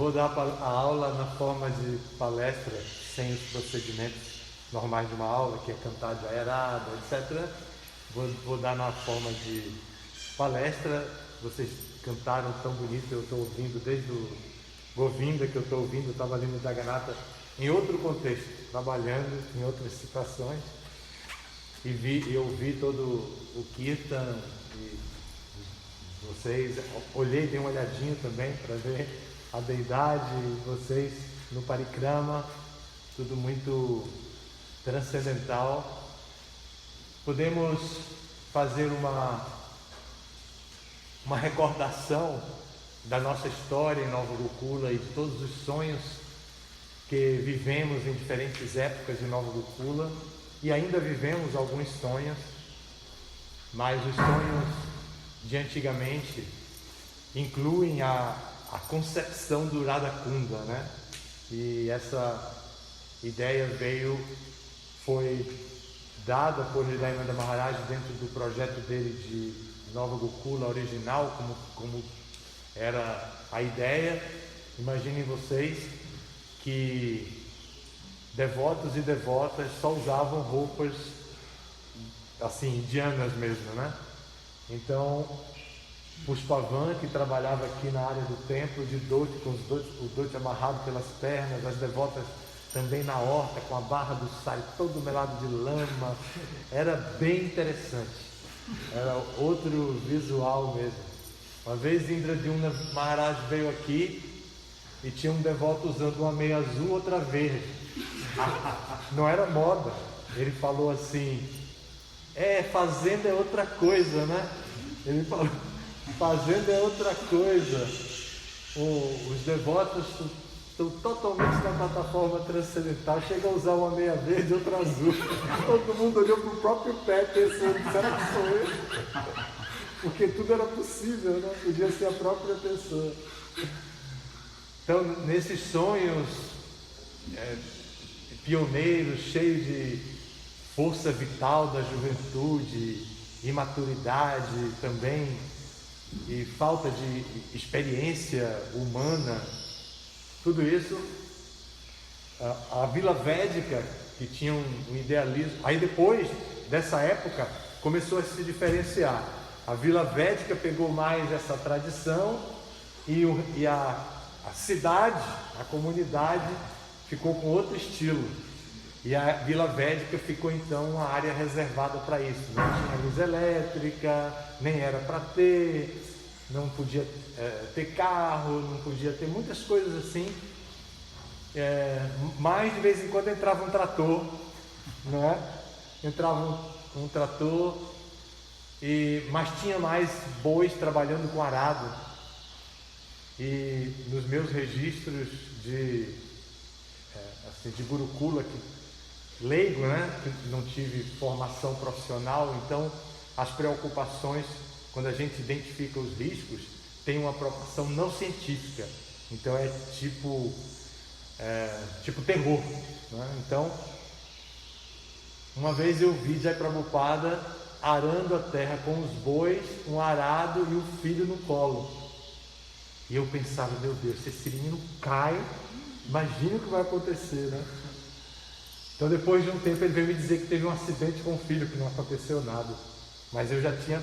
vou dar a aula na forma de palestra, sem os procedimentos normais de uma aula, que é cantar de aerada, etc. Vou dar na forma de palestra. Vocês cantaram tão bonito, eu estou ouvindo desde o Govinda, que eu estou ouvindo, eu estava ali no Jagannatha, em outro contexto, trabalhando em outras situações, e ouvi todo o Kirtan, e vocês, olhei, dei uma olhadinha também para ver a deidade, vocês no parikrama, tudo muito transcendental. Podemos fazer uma recordação da nossa história em Nova Gokula e de todos os sonhos que vivemos em diferentes épocas de Nova Gokula, e ainda vivemos alguns sonhos, mas os sonhos de antigamente incluem a concepção do Radha Kunda, né? E essa ideia foi dada por Hridayananda Maharaj dentro do projeto dele de Nova Gokula original, como era a ideia. Imaginem vocês que devotos e devotas só usavam roupas assim, indianas mesmo, né? Então, Pushpavan, que trabalhava aqui na área do templo de Dhoti, com o Dhoti amarrado pelas pernas, as devotas também na horta, com a barra do sari todo melado de lama, era bem interessante, era outro visual mesmo. Uma vez Indradyumna Maharaj veio aqui e tinha um devoto usando uma meia azul, outra verde. Não era moda. Ele falou assim: fazenda é outra coisa, né? Ele falou: fazenda é outra coisa. Os devotos estão totalmente na plataforma transcendental. Chega a usar uma meia verde, outra azul. Todo mundo olhou para o próprio pé pensando: será que sou eu? Porque tudo era possível, né? Podia ser a própria pessoa. Então, nesses sonhos pioneiros, cheios de força vital da juventude, imaturidade também, e falta de experiência humana, tudo isso, a Vila Védica, que tinha um idealismo, aí depois dessa época começou a se diferenciar. A Vila Védica pegou mais essa tradição e a cidade, a comunidade ficou com outro estilo. E a Vila Védica ficou então uma área reservada para isso. Não tinha luz elétrica, nem era para ter, não podia ter carro, não podia ter muitas coisas assim. Mas de vez em quando entrava um trator, né? Entrava um trator, mas tinha mais bois trabalhando com arado. E nos meus registros de Gurukula, leigo, né? Que não tive formação profissional, então as preocupações, quando a gente identifica os riscos, tem uma preocupação não científica. Então é tipo terror, né? Então, uma vez eu vi Jai Prabhupada arando a terra com os bois, um arado e o filho no colo. E eu pensava: meu Deus, se esse menino cai, imagina o que vai acontecer, né? Então, depois de um tempo, ele veio me dizer que teve um acidente com o filho, que não aconteceu nada. Mas eu já tinha,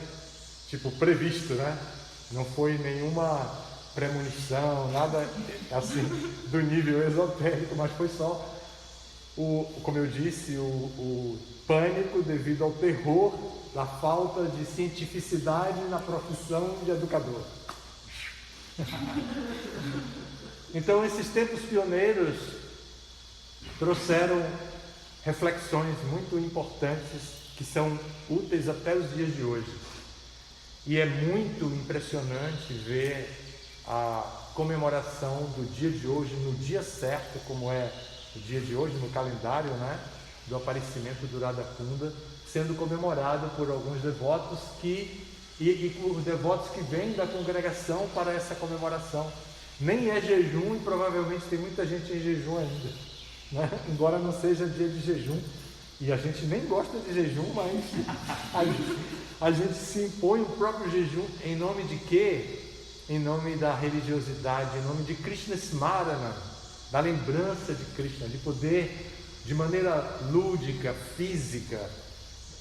previsto, né? Não foi nenhuma premonição, nada assim do nível esotérico, mas foi só, como eu disse, o pânico devido ao terror da falta de cientificidade na profissão de educador. Então, esses tempos pioneiros trouxeram reflexões muito importantes que são úteis até os dias de hoje. E é muito impressionante ver a comemoração do dia de hoje, no dia certo, como é o dia de hoje no calendário, né, do aparecimento do Radha Kunda, sendo comemorado por alguns devotos e por devotos que vêm da congregação para essa comemoração. Nem é jejum e provavelmente tem muita gente em jejum ainda, né? Embora não seja dia de jejum, e a gente nem gosta de jejum, mas a gente se impõe o próprio jejum em nome de quê? em nome da religiosidade, em nome de Krishna Smarana, da lembrança de Krishna, de poder, de maneira lúdica, física,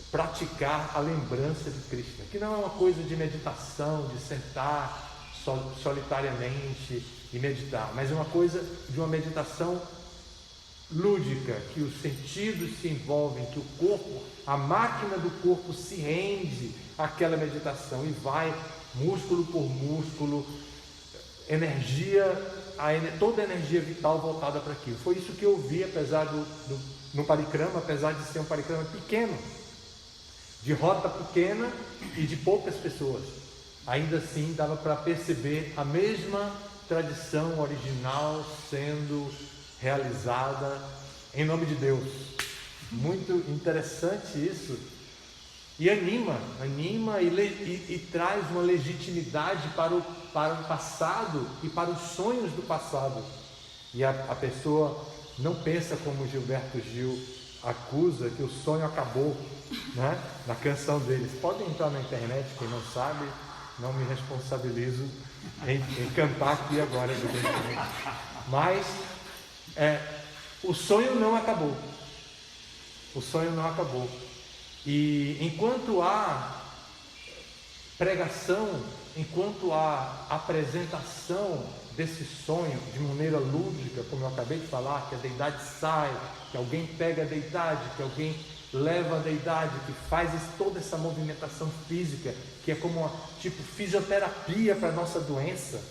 praticar a lembrança de Krishna, que não é uma coisa de meditação, de sentar solitariamente e meditar, mas é uma coisa de uma meditação lúdica, que os sentidos se envolvem, que o corpo, a máquina do corpo se rende àquela meditação e vai músculo por músculo, toda a energia vital voltada para aquilo. Foi isso que eu vi, apesar no parikrama, apesar de ser um parikrama pequeno, de rota pequena e de poucas pessoas, ainda assim dava para perceber a mesma tradição original sendo realizada em nome de Deus. Muito interessante isso, e anima e traz uma legitimidade para o passado e para os sonhos do passado. E a pessoa não pensa como Gilberto Gil acusa, que o sonho acabou, né? Na canção deles. Podem entrar na internet, quem não sabe, não me responsabilizo em cantar aqui agora, evidentemente. Mas o sonho não acabou. O sonho não acabou. E enquanto há pregação, enquanto há apresentação desse sonho de maneira lúdica, como eu acabei de falar, que a deidade sai, que alguém pega a deidade, que alguém leva a deidade, que faz toda essa movimentação física, que é como uma tipo fisioterapia para a nossa doença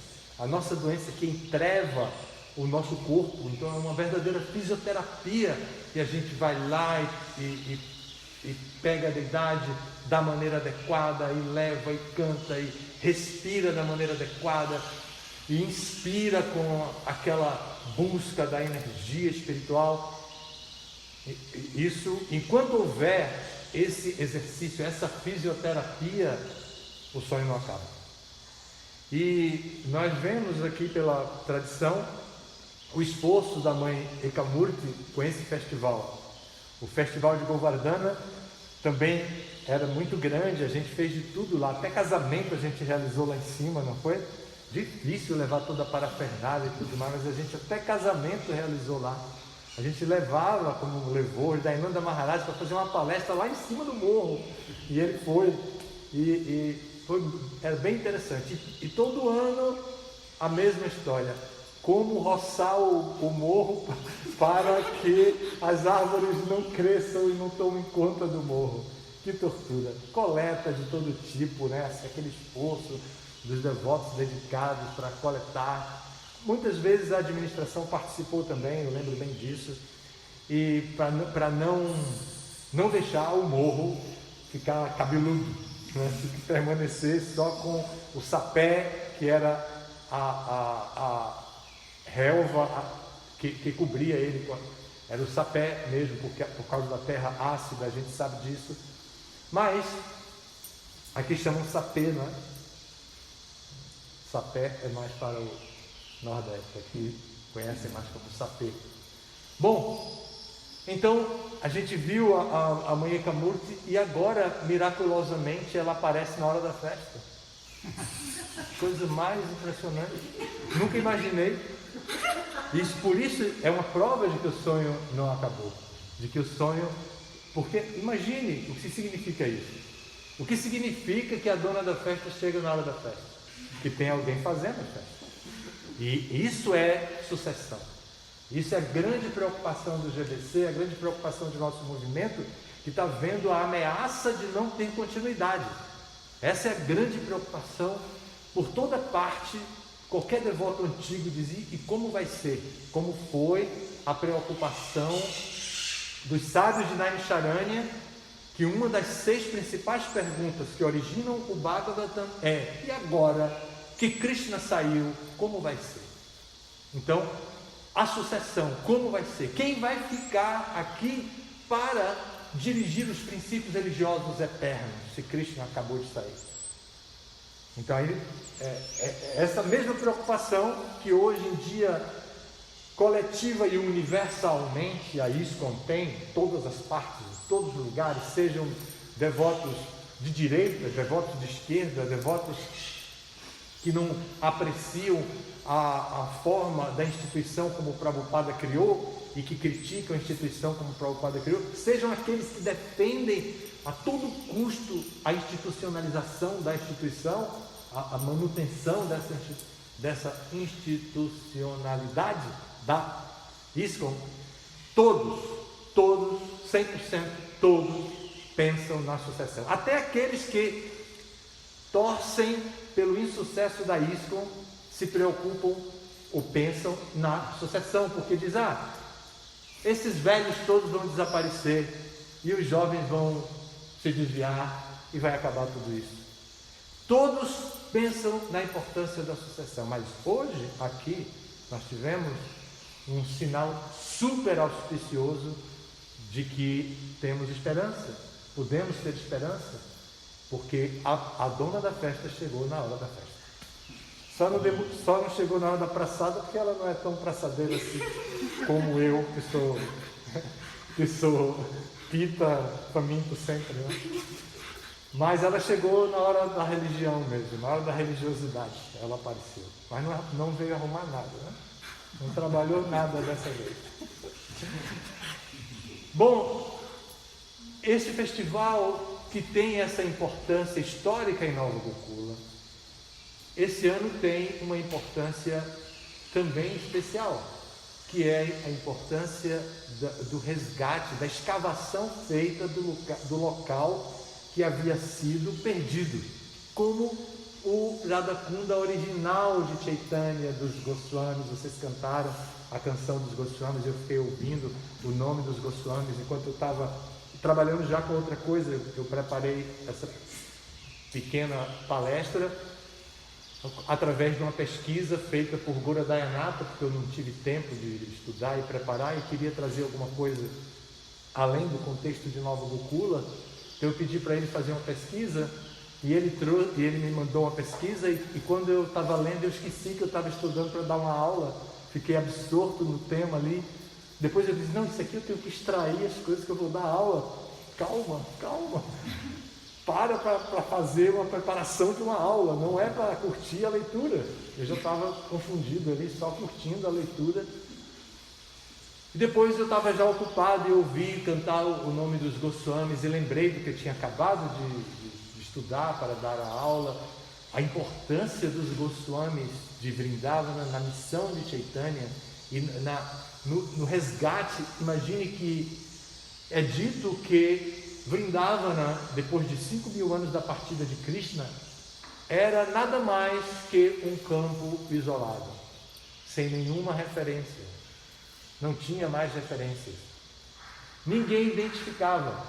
que entreva o nosso corpo. Então é uma verdadeira fisioterapia, e a gente vai lá e pega a deidade da maneira adequada, e leva e canta e respira da maneira adequada, e inspira com aquela busca da energia espiritual. Isso, enquanto houver esse exercício, essa fisioterapia, o sonho não acaba. E nós vemos aqui pela tradição o esforço da mãe Ekamurti com esse festival. O festival de Govardhana também era muito grande, a gente fez de tudo lá, até casamento a gente realizou lá em cima, não foi? Difícil levar toda a parafernália e tudo mais, mas a gente até casamento realizou lá. A gente levava, como levou o Dayananda Maharaj, para fazer uma palestra lá em cima do morro, e ele foi, era bem interessante. E todo ano a mesma história, como roçar o morro para que as árvores não cresçam e não tomem conta do morro. Que tortura! Coleta de todo tipo, né? Aquele esforço dos devotos dedicados para coletar. Muitas vezes a administração participou também, eu lembro bem disso, e para não deixar o morro ficar cabeludo, né? Permanecer só com o sapé, que era a relva que cobria ele, era o sapé mesmo, porque por causa da terra ácida, a gente sabe disso. Mas aqui chamam sapé, não é? Sapé é mais para o Nordeste, aqui conhecem mais como sapé. Bom, então a gente viu a mãe Ekamurti, e agora, miraculosamente, ela aparece na hora da festa. Coisa mais impressionante, nunca imaginei. Por isso é uma prova de que o sonho não acabou, de que o sonho, porque imagine o que significa isso. O que significa que a dona da festa chega na hora da festa? Que tem alguém fazendo a festa. E isso é sucessão. Isso é a grande preocupação do GBC, a grande preocupação do nosso movimento, que está vendo a ameaça de não ter continuidade. Essa é a grande preocupação por toda parte. Qualquer devoto antigo dizia: e como vai ser? Como foi a preocupação dos sábios de Naimisharanya, que uma das 6 principais perguntas que originam o Bhagavatam é: e agora que Krishna saiu, como vai ser? Então, a sucessão, como vai ser? Quem vai ficar aqui para dirigir os princípios religiosos eternos, se Krishna acabou de sair? Então, aí, essa mesma preocupação que hoje em dia, coletiva e universalmente, a ISKCON tem, todas as partes, todos os lugares, sejam devotos de direita, devotos de esquerda, devotos que não apreciam a forma da instituição como o Prabhupada criou e que criticam a instituição como o Prabhupada criou, sejam aqueles que defendem a todo custo a institucionalização da instituição, a manutenção dessa institucionalidade da ISKCON. Todos, 100%, todos pensam na sucessão. Até aqueles que torcem pelo insucesso da ISKCON se preocupam ou pensam na sucessão, porque diz, esses velhos todos vão desaparecer e os jovens vão se desviar e vai acabar tudo isso. Todos pensam na importância da sucessão, mas hoje aqui nós tivemos um sinal super auspicioso de que temos esperança, podemos ter esperança, porque a dona da festa chegou na hora da festa. Só não chegou na hora da praçada, porque ela não é tão praçadeira assim como eu, que sou pita, faminto sempre, né? Mas ela chegou na hora da religião mesmo, na hora da religiosidade, ela apareceu. Mas não veio arrumar nada, né? Não trabalhou nada dessa vez. Bom, esse festival que tem essa importância histórica em Nova Gokula, esse ano tem uma importância também especial, que é a importância do resgate, da escavação feita do local que havia sido perdido, como o Radha-kunda original de Chaitanya, dos Goswamis. Vocês cantaram a canção dos Goswamis, eu fiquei ouvindo o nome dos Goswamis enquanto eu estava trabalhando já com outra coisa. Eu preparei essa pequena palestra através de uma pesquisa feita por Gura Dayanatha, porque eu não tive tempo de estudar e preparar e queria trazer alguma coisa além do contexto de Nova Gokula. Então eu pedi para ele fazer uma pesquisa e ele me mandou uma pesquisa e quando eu estava lendo eu esqueci que eu estava estudando para dar uma aula, fiquei absorto no tema ali. Depois eu disse, não, isso aqui eu tenho que extrair as coisas que eu vou dar aula. Calma, para fazer uma preparação de uma aula, não é para curtir a leitura. Eu já estava confundido ali, só curtindo a leitura. E depois eu estava já ocupado e ouvi cantar o nome dos Goswamis e lembrei do que eu tinha acabado de estudar para dar a aula, a importância dos Goswamis de Vrindavana na missão de Chaitanya e no resgate. Imagine que é dito que Vrindavana, depois de 5.000 anos da partida de Krishna, era nada mais que um campo isolado, sem nenhuma referência. Não tinha mais referências. Ninguém identificava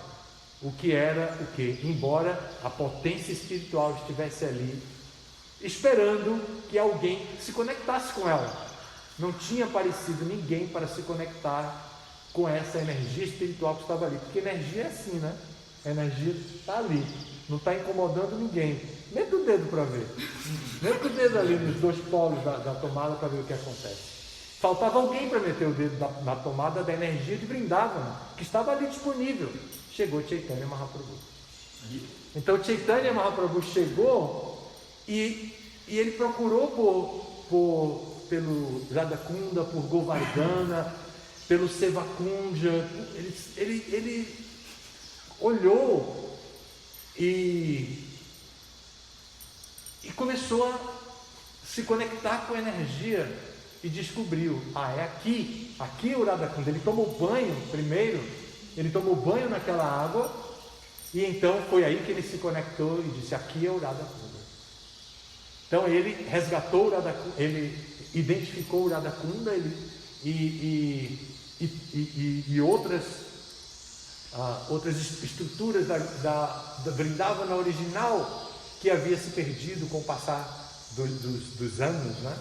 o que era o que, embora a potência espiritual estivesse ali, esperando que alguém se conectasse com ela. Não tinha aparecido ninguém para se conectar com essa energia espiritual que estava ali, porque energia é assim, né? A energia está ali, não está incomodando ninguém. Mete o dedo para ver, mete o dedo ali nos dois polos da tomada para ver o que acontece. Faltava alguém para meter o dedo na tomada da energia de Vrindavana, que estava ali disponível. Chegou Chaitanya Mahaprabhu. Então Chaitanya Mahaprabhu chegou e ele procurou pelo Radha-kunda, por Govardhana, pelo Sevakunja. Ele olhou e começou a se conectar com a energia e descobriu, é aqui é o Radha-kunda. Ele tomou banho primeiro, ele tomou banho naquela água e então foi aí que ele se conectou e disse, aqui é o Radha-kunda. Então ele resgatou o Radha-kunda, ele identificou o Radha-kunda e outras estruturas da Vrindavana original que havia se perdido com o passar dos anos, né?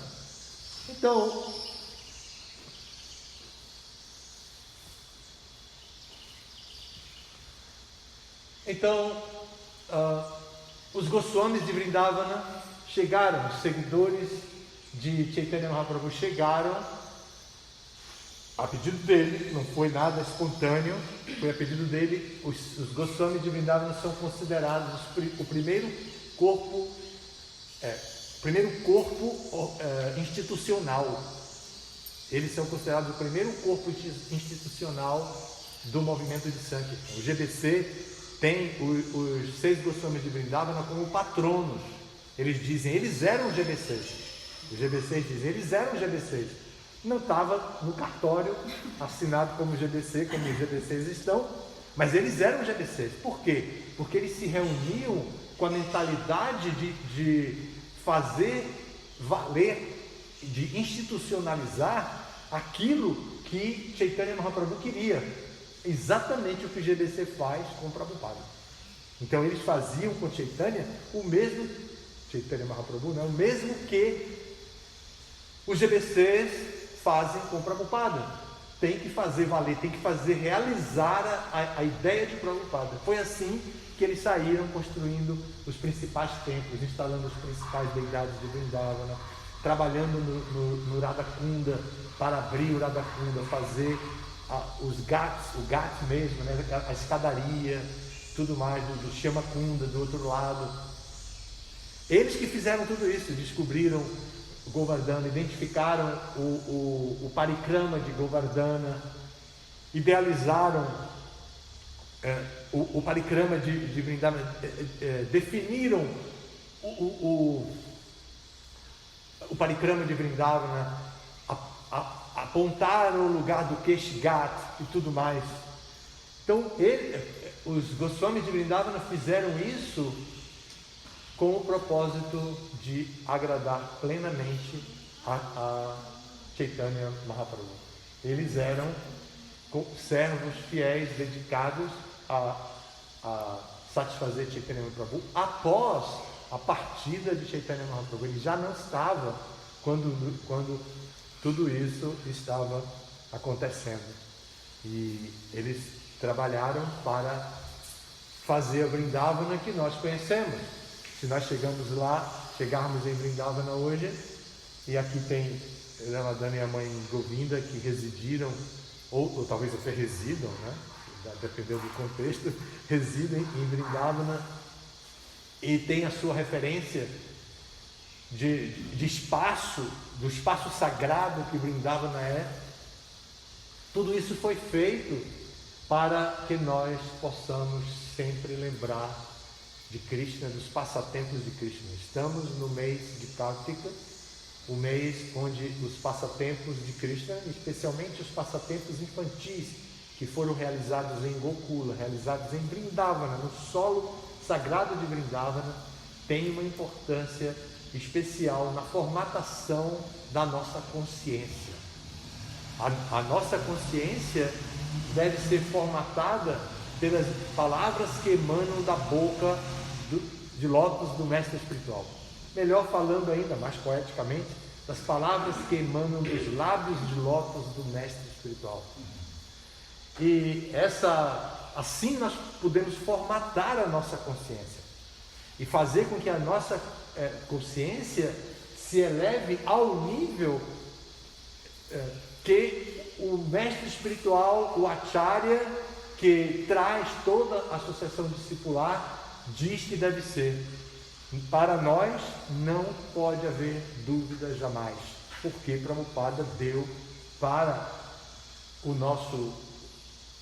Então os Goswamis de Vrindavana chegaram, os seguidores de Chaitanya Mahaprabhu chegaram a pedido dele, não foi nada espontâneo, foi a pedido dele. Os Goswamis de Vrindavana são considerados o primeiro corpo primeiro corpo institucional. Eles são considerados o primeiro corpo institucional do movimento de Sankirtan. O GBC tem os 6 Goswamis de Vrindavana como patronos. Eles dizem, eles eram GBCs. Os GBCs dizem, eles eram GBCs. Não estava no cartório assinado como GBC, como os GBCs estão, mas eles eram GBCs. Por quê? Porque eles se reuniam com a mentalidade de fazer valer, de institucionalizar aquilo que Chaitanya Mahaprabhu queria. Exatamente o que o GBC faz com o Prabhupada. Então eles faziam com Chaitanya o mesmo, Chaitanya Mahaprabhu, o mesmo que os GBCs fazem com o Prabhupada. Tem que fazer valer, tem que fazer realizar a ideia de Prabhupada. Foi assim que eles saíram construindo os principais templos, instalando os principais deidades de Vrindavana, trabalhando no Radha Kunda, para abrir o Radha Kunda, fazer os ghats, o ghat mesmo, a escadaria, tudo mais, do Shama Kunda, do outro lado. Eles que fizeram tudo isso, descobriram Govardhana, identificaram o parikrama de Govardhana, idealizaram o parikrama de Vrindavana, definiram o parikrama de Vrindavana, apontaram o lugar do Keshgat e tudo mais. Então, os Goswamis de Vrindavana fizeram isso com o propósito de agradar plenamente a Chaitanya Mahaprabhu. Eles eram servos fiéis, dedicados a satisfazer Chaitanya Mahaprabhu após a partida de Chaitanya Mahaprabhu. Ele já não estava quando tudo isso estava acontecendo. E eles trabalharam para fazer a Vrindavana que nós conhecemos. Se nós chegarmos em Vrindavana hoje, e aqui tem Ramadana e a mãe Govinda que residiram, ou talvez até residam, dependendo do contexto, residem em Vrindavana, e tem a sua referência de espaço, do espaço sagrado que Vrindavana é. Tudo isso foi feito para que nós possamos sempre lembrar de Krishna, dos passatempos de Krishna. Estamos no mês de Kartika, o mês onde os passatempos de Krishna, especialmente os passatempos infantis, que foram realizados em Gokula, realizados em Vrindavana, no solo sagrado de Vrindavana, tem uma importância especial na formatação da nossa consciência. A nossa consciência deve ser formatada pelas palavras que emanam da boca de lótus do mestre espiritual. Melhor falando ainda, mais poeticamente, das palavras que emanam dos lábios de lótus do mestre espiritual. E assim nós podemos formatar a nossa consciência e fazer com que a nossa consciência se eleve ao nível que o mestre espiritual, o Acharya, que traz toda a sucessão discipular, diz que deve ser. Para nós não pode haver dúvida jamais, porque Prabhupada deu para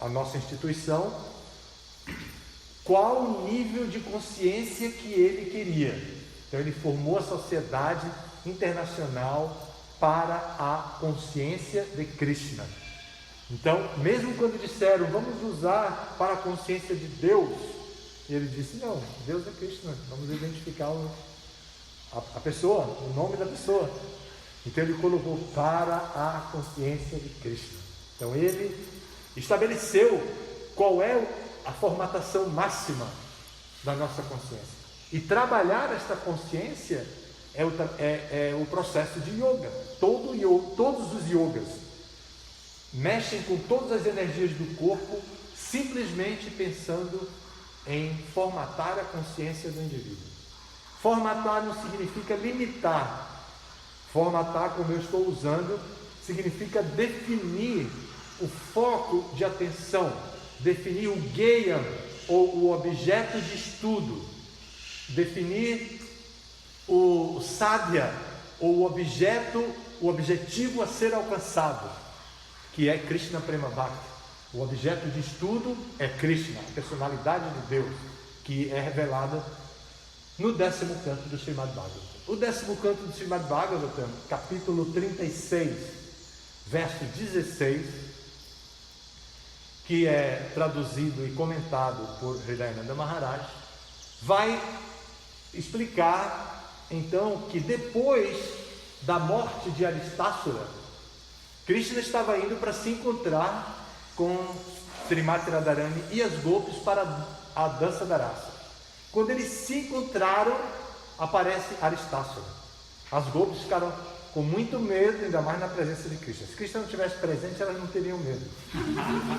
a nossa instituição qual o nível de consciência que ele queria. Então ele formou a Sociedade Internacional para a Consciência de Krishna. Então, mesmo quando disseram, vamos usar para a consciência de Deus, ele disse, não, Deus é Krishna, vamos identificar a pessoa, o nome da pessoa. Então ele colocou para a consciência de Krishna. Então ele estabeleceu qual é a formatação máxima da nossa consciência. E trabalhar esta consciência é o processo de yoga. Todos os yogas mexem com todas as energias do corpo, simplesmente pensando em formatar a consciência do indivíduo. Formatar não significa limitar. Formatar, como eu estou usando, significa definir o foco de atenção, definir o geyam, ou o objeto de estudo, definir o sadhya, ou o objetivo a ser alcançado, que é Krishna Prema Bhakti. O objeto de estudo é Krishna, a personalidade de Deus, que é revelada no 10º canto do Srimad Bhagavatam. O 10º canto do Srimad Bhagavatam, capítulo 36, verso 16, que é traduzido e comentado por Hridayananda Maharaj, vai explicar então que depois da morte de Aristácora, Krishna estava indo para se encontrar com Srimati Radharani e as gopis para a dança da raça. Quando eles se encontraram, aparece Aristácora. As gopis ficaram com muito medo, ainda mais na presença de Krishna. Se Krishna não estivesse presente, elas não teriam medo.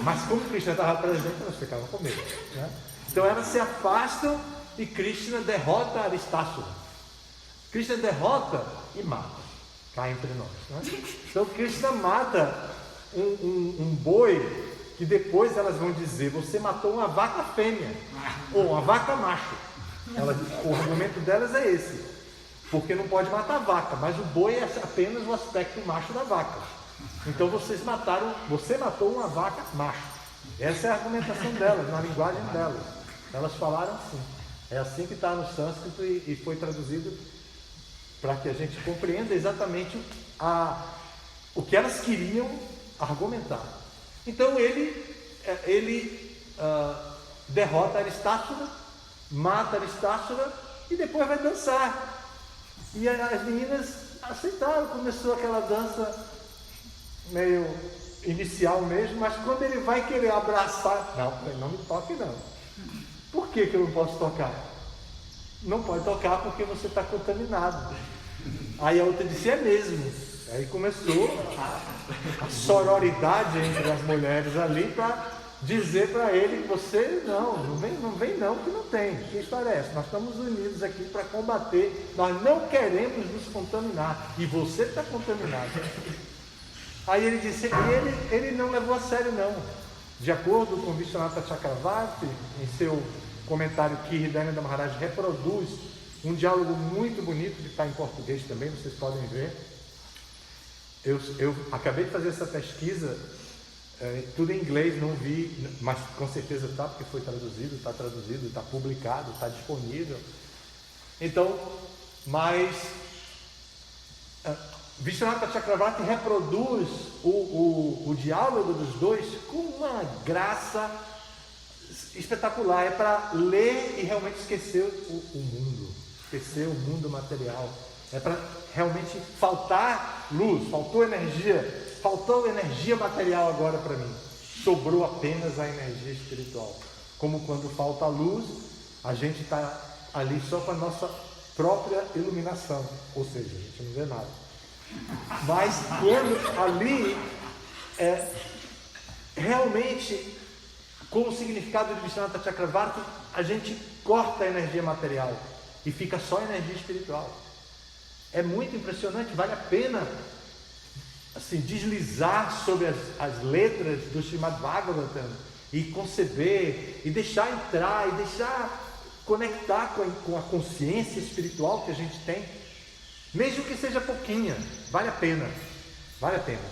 Mas como Krishna estava presente, elas ficavam com medo, né? Então elas se afastam e Krishna derrota Aristácora. Krishna derrota e mata, cá entre nós, né? Então Krishna mata um boi, que depois elas vão dizer: você matou uma vaca fêmea, ou uma vaca macho. O argumento delas é esse, porque não pode matar vaca, mas o boi é apenas o aspecto macho da vaca. Então você matou uma vaca macho. Essa é a argumentação delas, na linguagem delas. Elas falaram assim. É assim que está no sânscrito e foi traduzido para que a gente compreenda exatamente o que elas queriam argumentar. Então ele derrota Aristácora, mata Aristácora e depois vai dançar. E as meninas aceitaram, começou aquela dança meio inicial mesmo, mas quando ele vai querer abraçar, não me toque não. Por que eu não posso tocar? Não pode tocar porque você está contaminado. Aí a outra disse: é mesmo. Aí começou a sororidade entre as mulheres ali para dizer para ele: você não vem não, que não tem. Que história é essa? Nós estamos unidos aqui para combater, nós não queremos nos contaminar, e você está contaminado. Aí ele disse, ele não levou a sério não. De acordo com Vishwanatha Chakravarti, em seu comentário que Hridayananda Maharaj reproduz um diálogo muito bonito, que está em português também, vocês podem ver. Eu acabei de fazer essa pesquisa, tudo em inglês, não vi, mas com certeza está, porque foi traduzido, está publicado, está disponível. Então, mas Vishwanatha Chakravarti reproduz o diálogo dos dois com uma graça espetacular. É para ler e realmente esquecer o mundo, esquecer o mundo material. É para realmente faltar luz, faltou energia material agora para mim. Sobrou apenas a energia espiritual. Como quando falta luz, a gente está ali só com a nossa própria iluminação, ou seja, a gente não vê nada. Mas quando ali realmente, com o significado de Vishwanatha Chakravarti, a gente corta a energia material e fica só a energia espiritual. É muito impressionante, vale a pena assim, deslizar sobre as letras do Srimad Bhagavatam e conceber, e deixar entrar, e deixar conectar com a consciência espiritual que a gente tem, mesmo que seja pouquinha, vale a pena, vale a pena.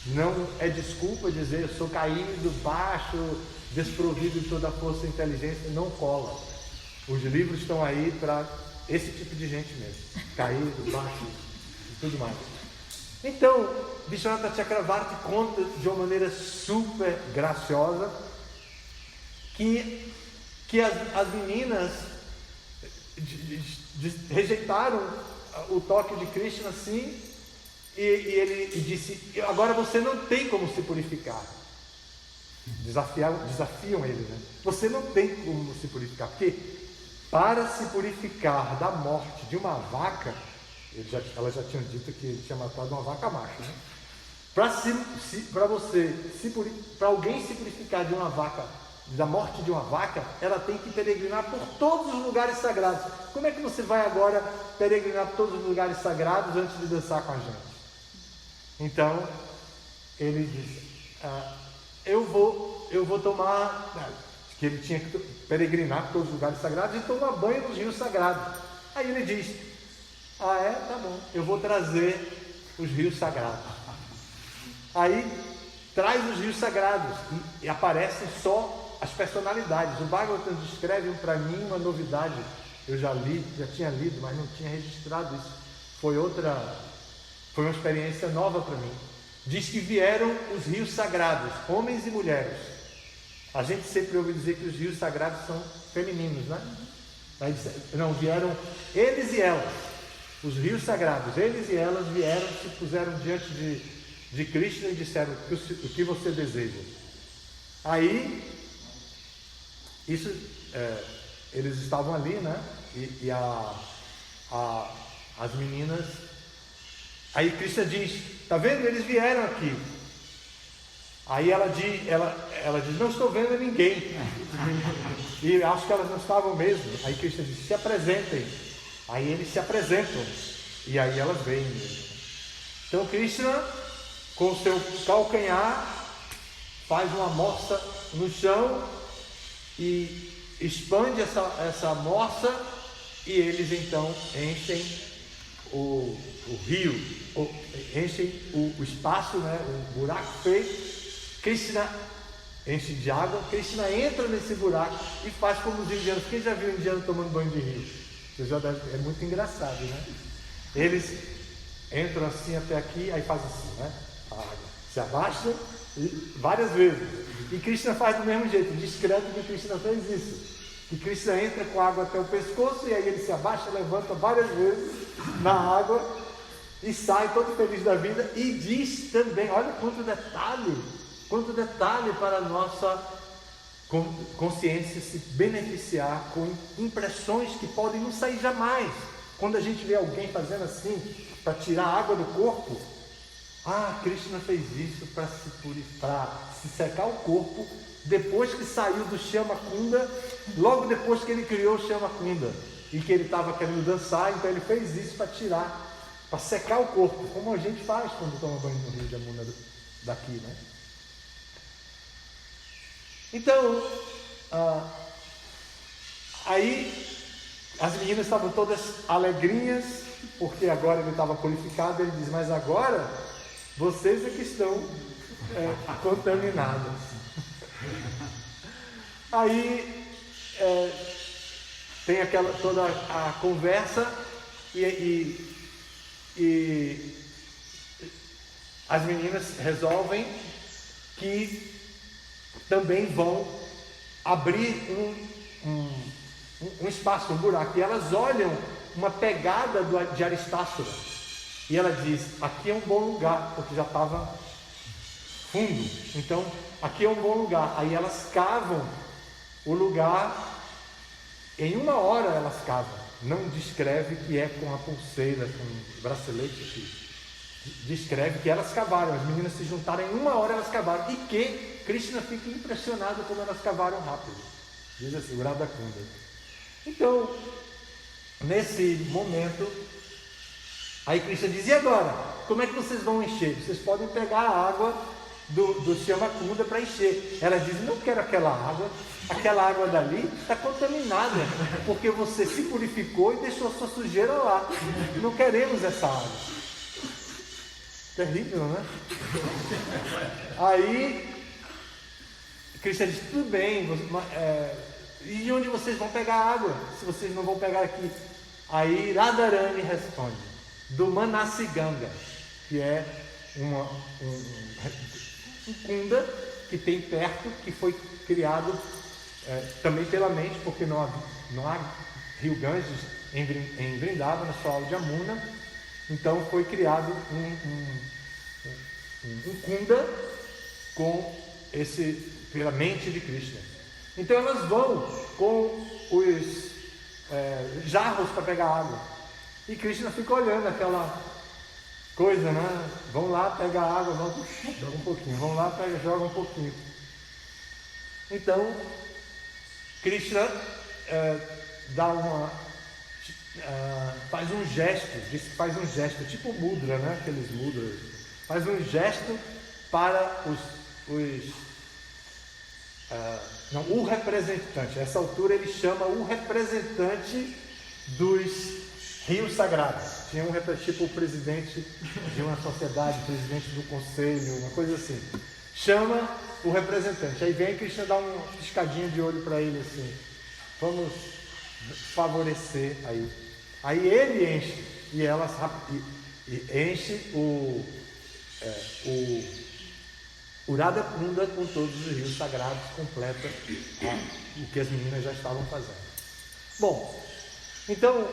Não é desculpa dizer eu sou caído, baixo, desprovido de toda a força e inteligência, não cola. Os livros estão aí para esse tipo de gente mesmo, caído, baixo e tudo mais. Então, Vishwanatha Chakravarti conta de uma maneira super graciosa que as meninas rejeitaram o toque de Krishna assim, e ele disse: agora você não tem como se purificar. Desafiam ele, né? Você não tem como se purificar, porque para se purificar da morte de uma vaca, elas já tinham dito que ele tinha matado uma vaca macho, né? Para alguém se purificar de uma vaca, da morte de uma vaca, ela tem que peregrinar por todos os lugares sagrados. Como é que você vai agora peregrinar por todos os lugares sagrados antes de dançar com a gente? Então ele disse: eu vou tomar, que ele tinha que peregrinar por todos os lugares sagrados e tomar banho nos rios sagrados. Aí ele diz: Ah, é? Tá bom, eu vou trazer os rios sagrados. Aí traz os rios sagrados e aparecem só as personalidades. O Bhagavatam descreve para mim uma novidade. Eu já tinha lido, mas não tinha registrado isso. Foi uma experiência nova para mim. Diz que vieram os rios sagrados, homens e mulheres. A gente sempre ouve dizer que os rios sagrados são femininos, né? Mas não, vieram eles e elas. Os rios sagrados, eles e elas vieram, se puseram diante de Krishna e disseram: o que você deseja? Aí, eles estavam ali, né? E as meninas. Aí Krishna diz: tá vendo? Eles vieram aqui. Aí ela diz: não estou vendo ninguém. E acho que elas não estavam mesmo. Aí Krishna diz: se apresentem. Aí eles se apresentam. E aí elas vêm mesmo. Então Krishna, com o seu calcanhar, faz uma morsa no chão e expande essa morsa, e eles então enchem o rio, enchem o espaço, né, o buraco feito. Krishna enche de água, Krishna entra nesse buraco e faz como os indianos. Quem já viu um indiano tomando banho de rio? É muito engraçado, né? Eles entram assim até aqui, aí faz assim, né? A água se abaixa várias vezes. E Krishna faz do mesmo jeito. Descreve que Krishna fez isso. Que Krishna entra com a água até o pescoço, e aí ele se abaixa, levanta várias vezes na água e sai todo feliz da vida. E diz também, olha quanto detalhe para a nossa consciência se beneficiar com impressões que podem não sair jamais. Quando a gente vê alguém fazendo assim para tirar a água do corpo, Krishna fez isso para se secar o corpo depois que saiu do Shama Kunda, logo depois que ele criou o Shama Kunda e que ele estava querendo dançar. Então ele fez isso para secar o corpo, como a gente faz quando toma banho no rio de Yamuna daqui, né? Então, aí as meninas estavam todas alegrinhas, porque agora ele estava purificado. Ele diz: mas agora vocês é que estão contaminadas. Aí tem toda a conversa e as meninas resolvem que também vão abrir um espaço, um buraco. E elas olham uma pegada de Aristácera. E ela diz: aqui é um bom lugar, porque já estava fundo. Então, aqui é um bom lugar. Aí elas cavam o lugar. Em 1 hora elas cavam. Não descreve que é com a pulseira, com o bracelete aqui. Descreve que elas cavaram. As meninas se juntaram, em 1 hora elas cavaram. E que Krishna fica impressionado como elas cavaram rápido. Diz assim, o Radha Kunda. Então, nesse momento, aí Krishna diz: e agora? Como é que vocês vão encher? Vocês podem pegar a água do Shama Kunda para encher. Ela diz: não quero aquela água dali está contaminada, porque você se purificou e deixou sua sujeira lá. Não queremos essa água. Terrível, né? Aí Krishna diz: tudo bem, e de onde vocês vão pegar água, se vocês não vão pegar aqui? Aí Radharani responde: do Manasiganga, que é um kunda que tem perto, que foi criado também pela mente, porque não há rio Ganges em Vrindavana, só o Jamuna. Então foi criado um kunda pela mente de Krishna. Então elas vão com os jarros para pegar água. E Krishna fica olhando aquela coisa, né? Vão lá, pega água, joga um pouquinho. Vão lá, joga um pouquinho. Então Krishna faz um gesto, tipo mudra, né? Aqueles mudras. Faz um gesto para o representante. A essa altura ele chama o representante dos rios sagrados. Tinha tipo o presidente de uma sociedade, presidente do conselho, uma coisa assim. Chama o representante. Aí vem Krishna dá uma piscadinha de olho para ele assim. Vamos favorecer aí. Aí ele enche e elas enche o Radha Kunda com todos os rios sagrados, completa o que as meninas já estavam fazendo. Bom, então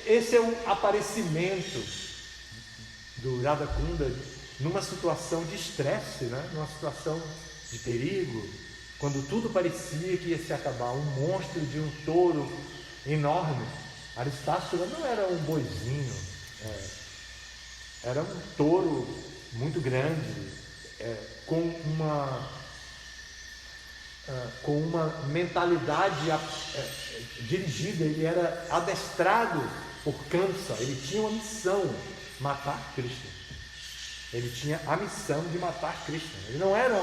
esse é o aparecimento do Radha Kunda numa situação de estresse, né? Numa situação de perigo, quando tudo parecia que ia se acabar. Um monstro de um touro enorme. Aristácula não era um boizinho, era um touro muito grande, com uma mentalidade dirigida. Ele era adestrado por Kamsa. Ele tinha uma missão: matar Krishna. Ele tinha a missão de matar Krishna. Ele não era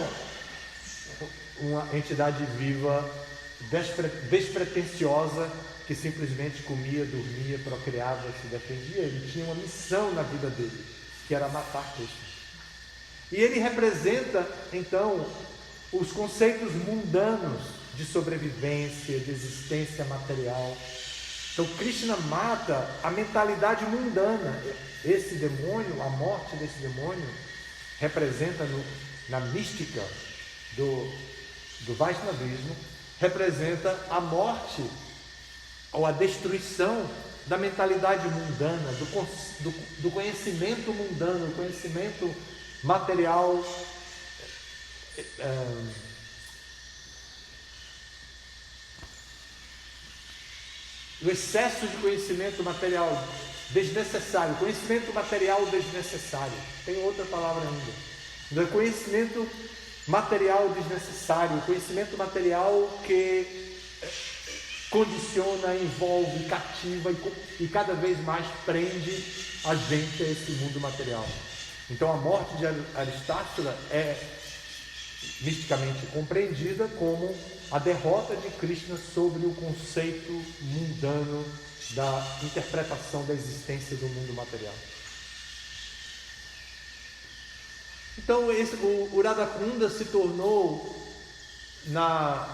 uma entidade viva despretensiosa que simplesmente comia, dormia, procriava, se defendia. Ele tinha uma missão na vida dele, que era matar Krishna. E ele representa, então, os conceitos mundanos de sobrevivência, de existência material. Então, Krishna mata a mentalidade mundana. Esse demônio, a morte desse demônio, representa na mística do Vaishnavismo, representa a morte ou a destruição da mentalidade mundana, do conhecimento mundano, do conhecimento material, o excesso de conhecimento material desnecessário, conhecimento material desnecessário, tem outra palavra ainda, do conhecimento material desnecessário, conhecimento material que condiciona, envolve, cativa e cada vez mais prende a gente a esse mundo material. Então a morte de Aristácula é misticamente compreendida como a derrota de Krishna sobre o conceito mundano da interpretação da existência do mundo material. Então o Radha Kunda se tornou, na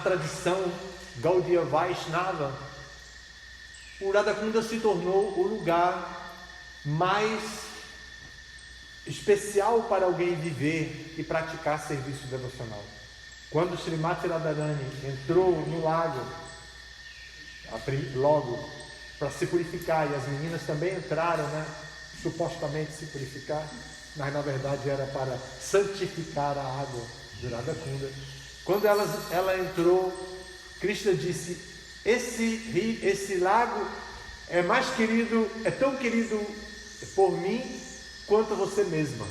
tradição Gaudiya Vaishnava, o Radha Kunda se tornou o lugar mais especial para alguém viver e praticar serviço devocional. Quando Srimati Radharani entrou no lago, logo para se purificar, e as meninas também entraram, né, supostamente se purificar, mas na verdade era para santificar a água do Radha Kunda. Quando ela entrou, Krishna disse: esse lago é mais querido, é tão querido por mim quanto você mesma.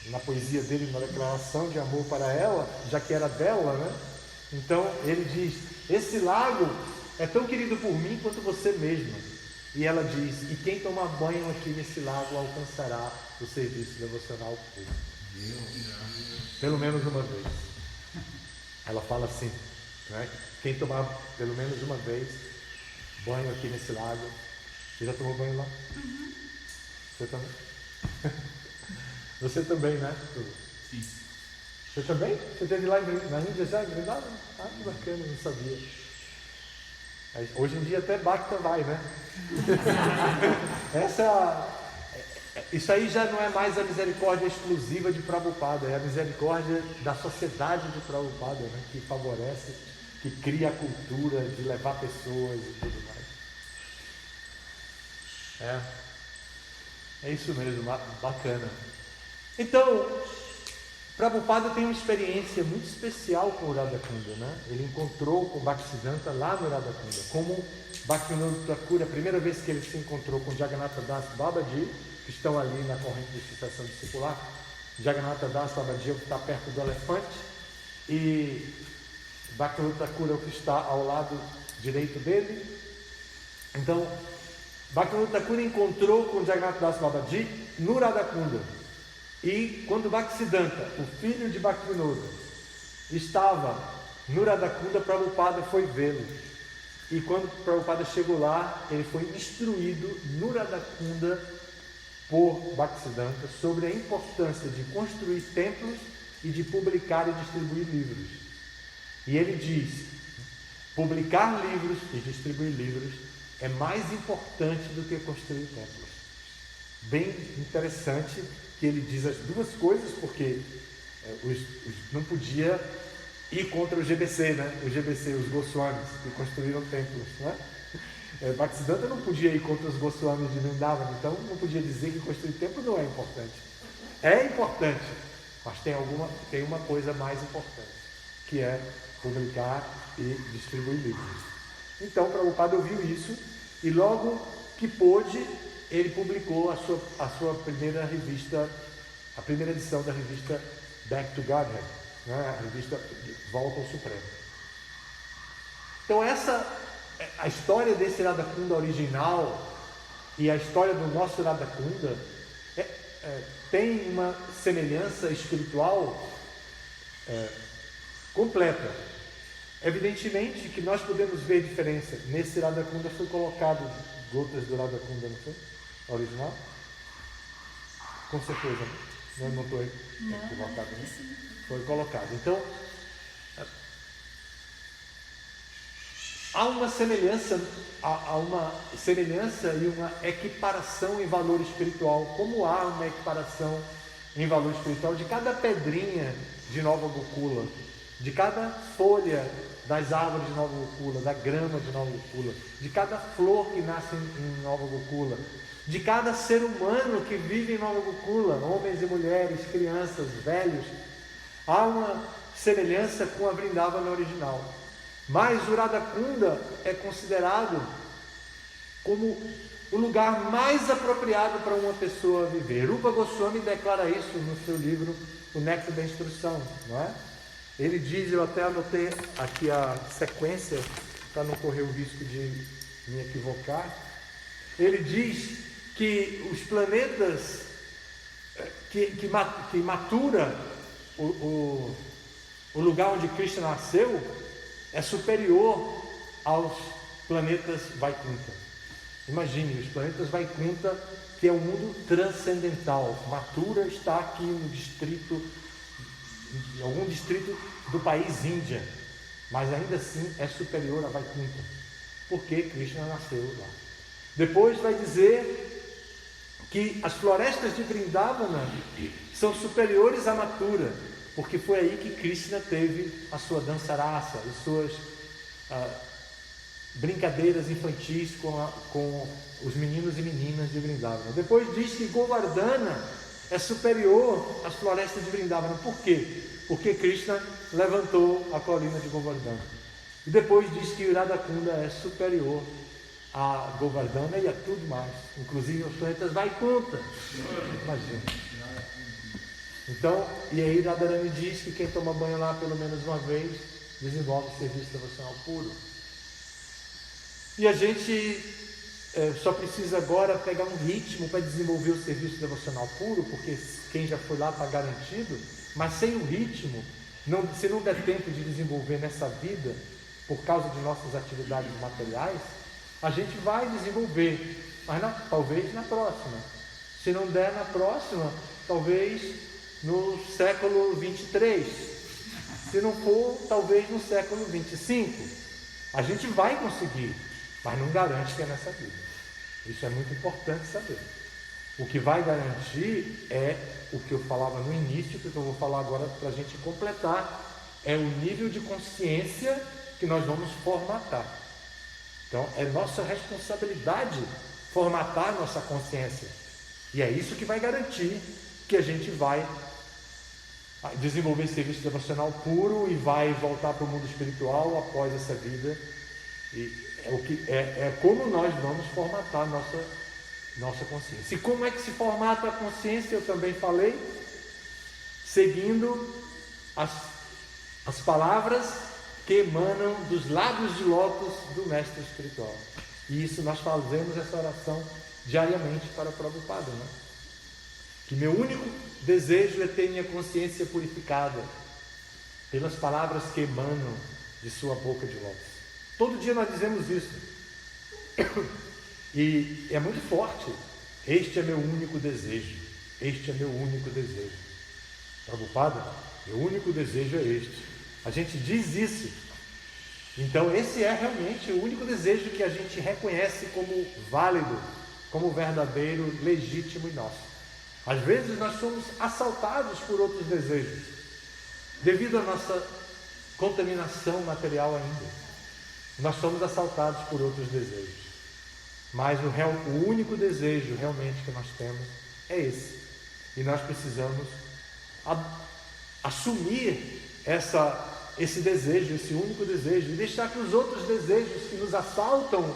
Na poesia dele, na declaração de amor para ela, já que era dela, né? Então ele diz: esse lago é tão querido por mim quanto você mesma. E ela diz: e quem tomar banho aqui nesse lago alcançará o serviço devocional puro. Pelo menos uma vez. Ela fala assim, né? Quem tomar pelo menos uma vez banho aqui nesse lago. Você já tomou banho lá? Uhum. Você também? Você também, né? Sim. Você também? Você esteve lá na Índia já, em Vrindavan? Ah, que bacana, não sabia. Hoje em dia até Bhakta vai, né? Isso aí já não é mais a misericórdia exclusiva de Prabhupada, é a misericórdia da sociedade de Prabhupada, né? Que favorece, que cria a cultura de levar pessoas e tudo mais. É isso mesmo, bacana. Então, Prabhupada tem uma experiência muito especial com o Radha Kunda, né? Ele encontrou com Bhaktisiddhanta lá no Radha Kunda, como Bhaktivinoda Thakur, a primeira vez que ele se encontrou com Jagannatha Das Babaji, que estão ali na corrente de sucessão discipular. Jagannatha Das Babaji é o que está perto do elefante, e Bhaktivinoda Thakur é o que está ao lado direito dele. Então, Bhaktivinoda Thakur encontrou com Jagannatha Das Babaji no Radha Kunda. E quando Bhaktisiddhanta, o filho de Bhaktivinoda, estava no Radha Kunda, Prabhupada foi vê-lo. E quando Prabhupada chegou lá, ele foi instruído no Radhakunda por Bhaktisiddhanta sobre a importância de construir templos e de publicar e distribuir livros. E ele diz: publicar livros e distribuir livros é mais importante do que construir templos. Bem interessante que ele diz as duas coisas, porque não podia ir contra o GBC, né? O GBC, os Goswamis, que construíram templos, né? Bhaktisiddhanta não podia ir contra os Goswamis de Vrindavan, então não podia dizer que construir templo não é importante. É importante, mas tem uma coisa mais importante, que é publicar e distribuir livros. Então Prabhupada ouviu isso e logo que pôde, ele publicou a sua primeira revista, a primeira edição da revista Back to Godhead, né? A revista Volta ao Supremo. Então a história desse Radhakunda original e a história do nosso Radhakunda tem uma semelhança espiritual completa. Evidentemente que nós podemos ver diferença. Nesse Radhakunda foi colocado gotas do Radhakunda, não foi? Original? Com certeza, não estou equivocado, né? Foi colocado. Então, há uma semelhança e uma equiparação em valor espiritual. Como há uma equiparação em valor espiritual de cada pedrinha de Nova Gokula, de cada folha das árvores de Nova Gokula, da grama de Nova Gokula, de cada flor que nasce em Nova Gokula, de cada ser humano que vive em Nova Gokula, homens e mulheres, crianças, velhos. Há uma semelhança com a Vrindavana original. Mas o Radhakunda é considerado como o lugar mais apropriado para uma pessoa viver. Rupa Goswami declara isso no seu livro O Néctar da Instrução, não é? Ele diz, eu até anotei aqui a sequência para não correr o risco de me equivocar. Ele diz que os planetas que matura o lugar onde Krishna nasceu é superior aos planetas Vaikuntha. Imagine, os planetas Vaikuntha, que é um mundo transcendental. Mathura está aqui no distrito, em algum distrito do país Índia, mas ainda assim é superior a Vaikuntha, porque Krishna nasceu lá. Depois vai dizer que as florestas de Vrindavana são superiores a Mathura, porque foi aí que Krishna teve a sua dança-raça, as suas brincadeiras infantis com os meninos e meninas de Vrindavana. Depois diz que Govardhana é superior às florestas de Vrindavana. Por quê? Porque Krishna levantou a colina de Govardhana. E depois diz que Radhakunda é superior a Govardhana e a tudo mais, inclusive os planetas Vaikuntha. Imagina. Então, e aí Radharani diz que quem toma banho lá pelo menos uma vez desenvolve serviço devocional puro. E a gente só precisa agora pegar um ritmo para desenvolver o serviço devocional puro, porque quem já foi lá está garantido, mas sem o ritmo, se não der tempo de desenvolver nessa vida, por causa de nossas atividades materiais, a gente vai desenvolver, mas talvez na próxima. Se não der na próxima, talvez no século 23. Se não for, talvez no século 25. A gente vai conseguir, mas não garante que é nessa vida. Isso é muito importante saber. O que vai garantir é o que eu falava no início, que eu vou falar agora para a gente completar, é o nível de consciência que nós vamos formatar. Então, é nossa responsabilidade formatar nossa consciência. E é isso que vai garantir que a gente vai desenvolver serviço devocional puro e vai voltar para o mundo espiritual após essa vida. E é como nós vamos formatar nossa consciência. E como é que se formata a consciência? Eu também falei, seguindo as palavras que emanam dos lábios de lótus do mestre espiritual. E isso nós fazemos essa oração diariamente para Prabhupada, né? Que meu único desejo é ter minha consciência purificada pelas palavras que emanam de sua boca de lótus. Todo dia nós dizemos isso. E é muito forte. Este é meu único desejo. Este é meu único desejo. Prabhupada, meu único desejo é este. A gente diz isso. Então esse é realmente o único desejo que a gente reconhece como válido, como verdadeiro, legítimo e nosso. Às vezes nós somos assaltados por outros desejos, devido à nossa contaminação material ainda. Nós somos assaltados por outros desejos. Mas o único desejo realmente que nós temos é esse. E nós precisamos assumir esse desejo, esse único desejo, e deixar que os outros desejos que nos assaltam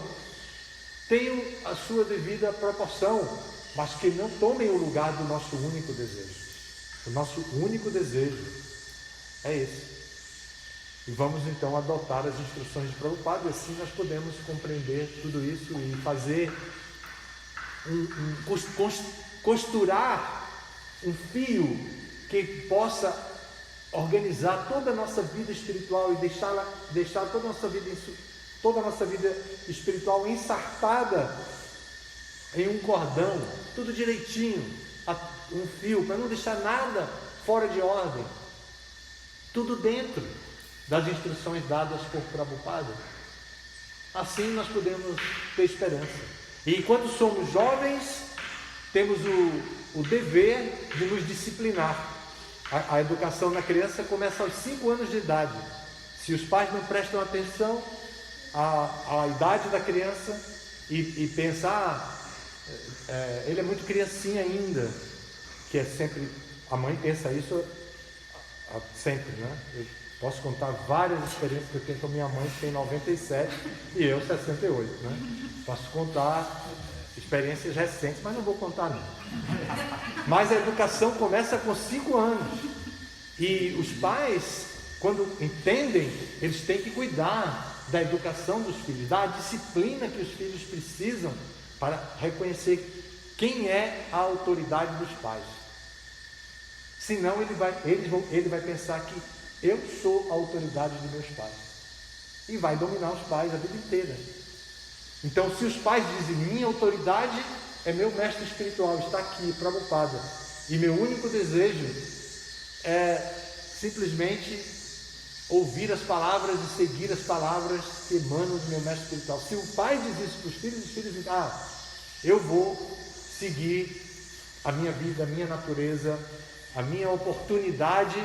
tenham a sua devida proporção, mas que não tomem o lugar do nosso único desejo. O nosso único desejo é esse. E vamos então adotar as instruções de Prabhupada, e assim nós podemos compreender tudo isso e fazer costurar um fio que possa organizar toda a nossa vida espiritual e deixar toda a nossa vida espiritual ensartada em um cordão, tudo direitinho, um fio, para não deixar nada fora de ordem, tudo dentro das instruções dadas por Prabhupada. Assim nós podemos ter esperança. E enquanto somos jovens, temos o dever de nos disciplinar. A educação na criança começa aos 5 anos de idade. Se os pais não prestam atenção à idade da criança e pensar, ele é muito criancinha ainda, que é sempre, a mãe pensa isso sempre, né? Eu posso contar várias experiências que eu tenho com minha mãe, que tem 97 e eu 68, né? Posso contar experiências recentes, mas não vou contar não. Mas a educação começa com 5 anos. E os pais, quando entendem, eles têm que cuidar da educação dos filhos, da disciplina que os filhos precisam para reconhecer quem é a autoridade dos pais. Senão ele vai pensar que eu sou a autoridade de meus pais. E vai dominar os pais a vida inteira. Então, se os pais dizem, minha autoridade é meu mestre espiritual, está aqui, Prabhupada, e meu único desejo é simplesmente ouvir as palavras e seguir as palavras que emanam do meu mestre espiritual. Se o pai diz isso para os filhos dizem, eu vou seguir a minha vida, a minha natureza, a minha oportunidade,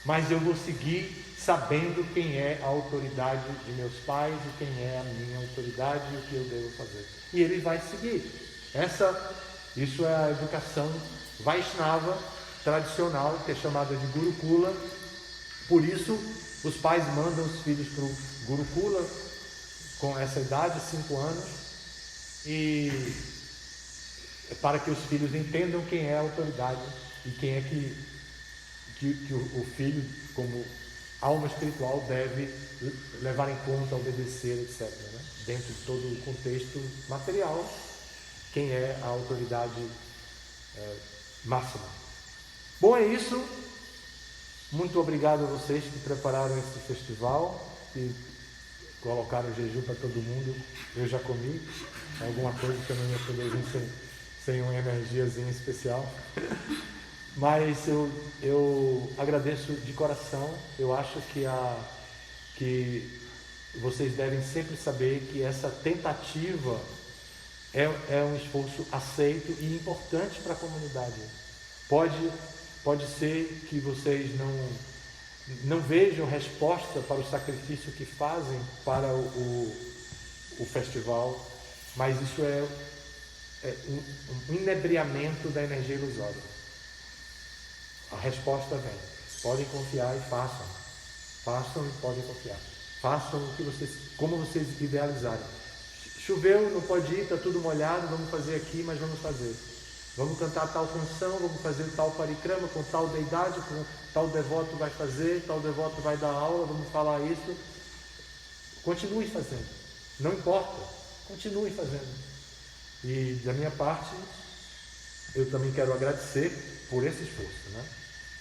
mas eu vou seguir sabendo quem é a autoridade de meus pais e quem é a minha autoridade e o que eu devo fazer. E ele vai seguir. Isso é a educação Vaishnava tradicional, que é chamada de Gurukula. Por isso, os pais mandam os filhos para o Gurukula com essa idade, 5 anos, e para que os filhos entendam quem é a autoridade e quem é que o filho, como alma espiritual, deve levar em conta, obedecer, etc. Né? Dentro de todo o contexto material, quem é a autoridade máxima. Bom, é isso. Muito obrigado a vocês que prepararam esse festival, que colocaram jejum para todo mundo. Eu já comi alguma coisa que eu não ia poder vir sem uma energiazinha especial. Mas eu agradeço de coração. Eu acho que vocês devem sempre saber que essa tentativa é um esforço aceito e importante para a comunidade. Pode ser que vocês não vejam resposta para o sacrifício que fazem para o festival, mas isso é um inebriamento da energia ilusória. A resposta vem. Podem confiar e façam. Façam e podem confiar. Façam como vocês idealizarem. Choveu, não pode ir, está tudo molhado, vamos fazer aqui, mas vamos fazer. Vamos cantar tal canção, vamos fazer tal parikrama com tal deidade, com tal devoto vai fazer, tal devoto vai dar aula, vamos falar isso. Continue fazendo. Não importa. Continue fazendo. E da minha parte, eu também quero agradecer por esse esforço, né?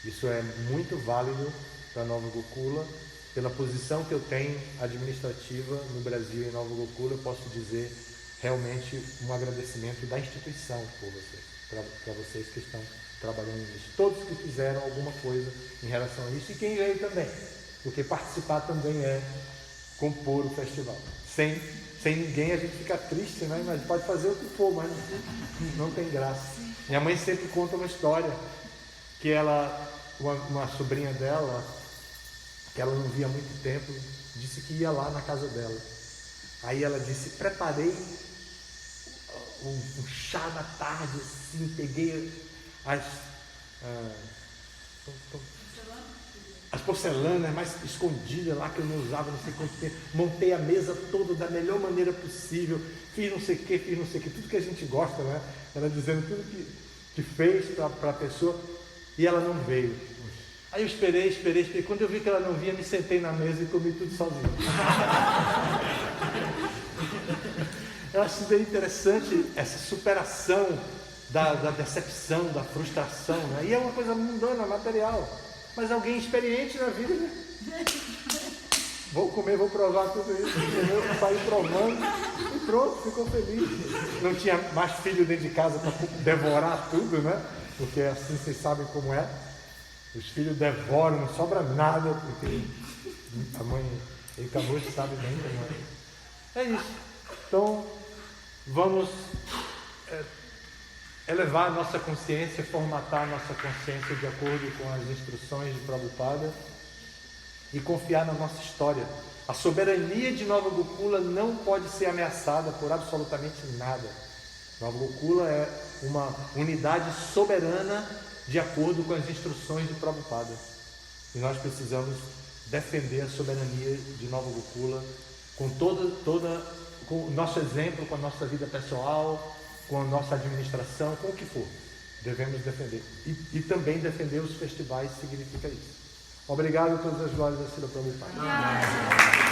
Isso é muito válido para a Nova Gokula. pela posição que eu tenho administrativa no Brasil e em Nova Gokula, eu posso dizer realmente um agradecimento da instituição por vocês, para vocês que estão trabalhando nisso. Todos que fizeram alguma coisa em relação a isso, e quem veio também, porque participar também é compor o festival. Sem ninguém a gente fica triste, né? Mas pode fazer o que for, mas não tem graça. Minha mãe sempre conta uma história que uma sobrinha dela, que ela não via há muito tempo, disse que ia lá na casa dela. Aí ela disse: preparei um chá da tarde, assim, peguei as porcelanas mais escondidas lá que eu não usava não sei quanto tempo, montei a mesa toda da melhor maneira possível, fiz não sei o que, tudo que a gente gosta, né? Ela dizendo tudo que fez para a pessoa, e ela não veio. Aí eu esperei, quando eu vi que ela não vinha, me sentei na mesa e comi tudo sozinho. Eu acho bem interessante essa superação da decepção, da frustração, né? E é uma coisa mundana, material, mas alguém experiente na vida, né? Vou comer, vou provar tudo isso. Eu saí provando e pronto, ficou feliz. Não tinha mais filho dentro de casa para devorar tudo, né? Porque assim vocês sabem como é. Os filhos devoram, não sobra nada, porque a mãe acabou de sabe bem como é. É isso. Então, vamos elevar a nossa consciência, formatar a nossa consciência de acordo com as instruções de Prabhupada e confiar na nossa história. A soberania de Nova Gokula não pode ser ameaçada por absolutamente nada. Nova Gokula é uma unidade soberana de acordo com as instruções de Prabhupada. E nós precisamos defender a soberania de Nova Gokula com com o nosso exemplo, com a nossa vida pessoal, com a nossa administração, com o que for. Devemos defender. E também defender os festivais significa isso. Obrigado a todas as glórias da Srila Prabhupada.